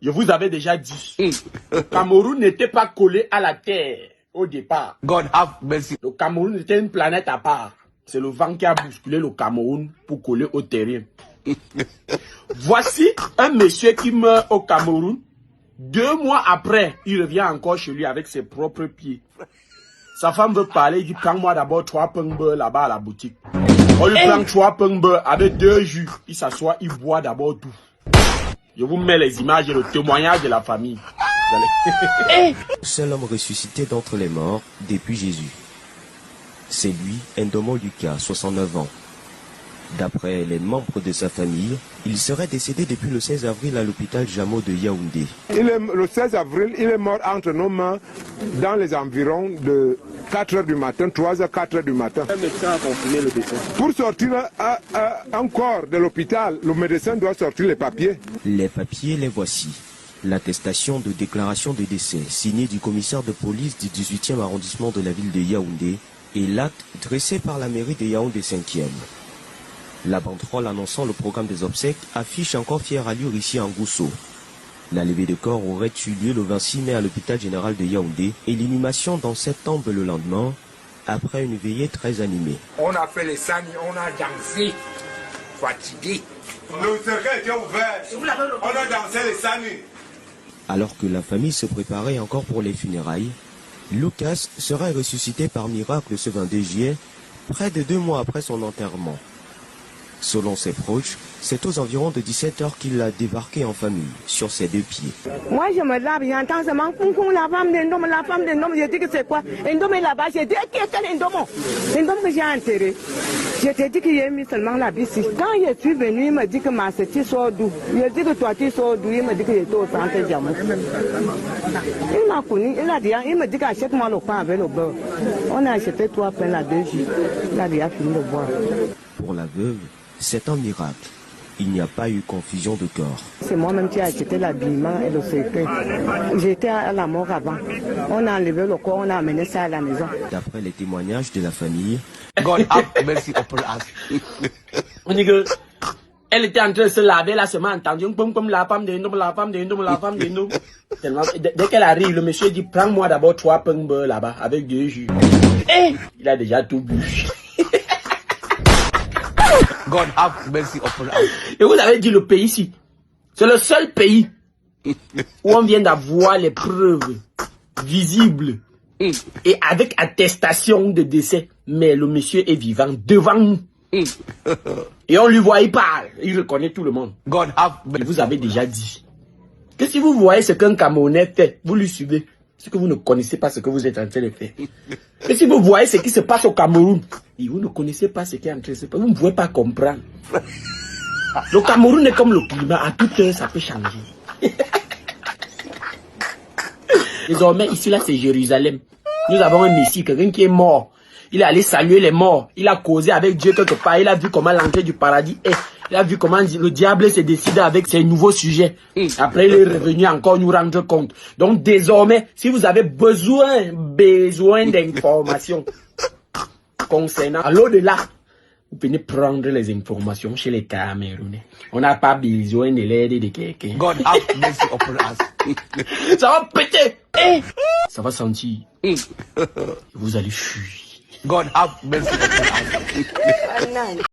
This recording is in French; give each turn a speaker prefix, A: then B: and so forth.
A: Je vous avais déjà dit, le Cameroun n'était pas collé à la terre au départ.
B: God have mercy.
A: Le Cameroun était une planète à part. C'est le vent qui a bousculé le Cameroun pour coller au terrain. Voici un monsieur qui meurt au Cameroun. 2 mois après, il revient encore chez lui avec ses propres pieds. Sa femme veut parler, il dit prends-moi d'abord 3 pains beurre là-bas à la boutique. On lui prend 3 pains beurre avec 2 jus. Il s'assoit, il boit d'abord tout. Je vous mets les images et le témoignage de la famille.
C: Seul homme ressuscité d'entre les morts depuis Jésus. C'est lui, Ndomo Lucas, 69 ans. D'après les membres de sa famille, il serait décédé depuis le 16 avril à l'hôpital Jamo de Yaoundé.
D: Le 16 avril, il est mort entre nos mains dans les environs de 4 h du matin, 3 h, 4 h du matin.
A: Le médecin a confirmé le décès.
D: Pour sortir un corps de l'hôpital, le médecin doit sortir les papiers.
C: Les papiers, les voici. L'attestation de déclaration de décès signée du commissaire de police du 18e arrondissement de la ville de Yaoundé et l'acte dressé par la mairie de Yaoundé 5e. La banderole annonçant le programme des obsèques affiche encore fière allure ici en Gousso. La levée de corps aurait eu lieu le 26 mai à l'hôpital général de Yaoundé et l'inhumation dans cette tombe le lendemain, après une veillée très animée.
E: On a fait les sani, on a dansé, fatigué.
D: Le cercueil était ouvert, on a dansé les sani.
C: Alors que la famille se préparait encore pour les funérailles, Lucas serait ressuscité par miracle ce 22 juillet, près de 2 mois après son enterrement. Selon ses proches, c'est aux environs de 17 h qu'il a débarqué en famille, sur ses 2 pieds.
F: Moi, je me lave, j'entends seulement la femme de Ndomo, je dis que c'est quoi? Ndomo est là-bas, j'ai dit, quel Ndomo? Ndomo que j'ai enterré. Je t'ai dit qu'il y a mis seulement la ici. Quand je suis venu, il me dit que ma tu sors d'où? Je dis que toi, tu sors d'où? Il me dit que j'étais au centre Jamou. Il m'a connu, il me dit qu'achète-moi le pain avec le beurre. On a acheté 3 pains là 2 jours. Il a déjà fini de boire.
C: Pour la veuve, c'est un miracle. Il n'y a pas eu confusion de corps.
F: C'est moi-même qui ai acheté l'habillement et le cercueil. J'étais à la mort avant. On a enlevé le corps, on a amené ça à la maison.
C: D'après les témoignages de la famille,
B: God have mercy upon us.
A: On dit que elle était en train de se laver, là seulement entendu la femme de Ndomo, la femme de Ndomo, la femme de Ndomo. Dès qu'elle arrive, le monsieur dit prends-moi d'abord 3 pains beurre là-bas avec 2 jus. Il a déjà tout bu.
B: God have mercy upon us.
A: Et vous avez dit le pays ici, c'est le seul pays où on vient d'avoir les preuves visibles et avec attestation de décès. Mais le monsieur est vivant devant nous. Et on lui voit, il parle, il reconnaît tout le monde.
B: God have
A: Et
B: mercy.
A: vous avez déjà dit que si vous voyez ce qu'un Camerounais fait, vous lui suivez. C'est que vous ne connaissez pas ce que vous êtes en train de faire. Et si vous voyez ce qui se passe au Cameroun, et vous ne connaissez pas ce qui est en train de se passer, vous ne pouvez pas comprendre. Le Cameroun est comme le climat, à toute heure ça peut changer. Désormais, ici là c'est Jérusalem. Nous avons un Messie, quelqu'un qui est mort. Il est allé saluer les morts. Il a causé avec Dieu quelque part. Il a vu comment l'entrée du paradis est. Il a vu comment le diable s'est décidé avec ses nouveaux sujets. Après, il est revenu encore nous rendre compte. Donc, désormais, si vous avez besoin d'informations concernant l'au-delà, vous pouvez prendre les informations chez les Camerounais. On n'a pas besoin de l'aide de quelqu'un.
B: God have mercy upon us.
A: Ça va péter. Ça va sentir. Vous allez fuir.
B: God have mercy upon us.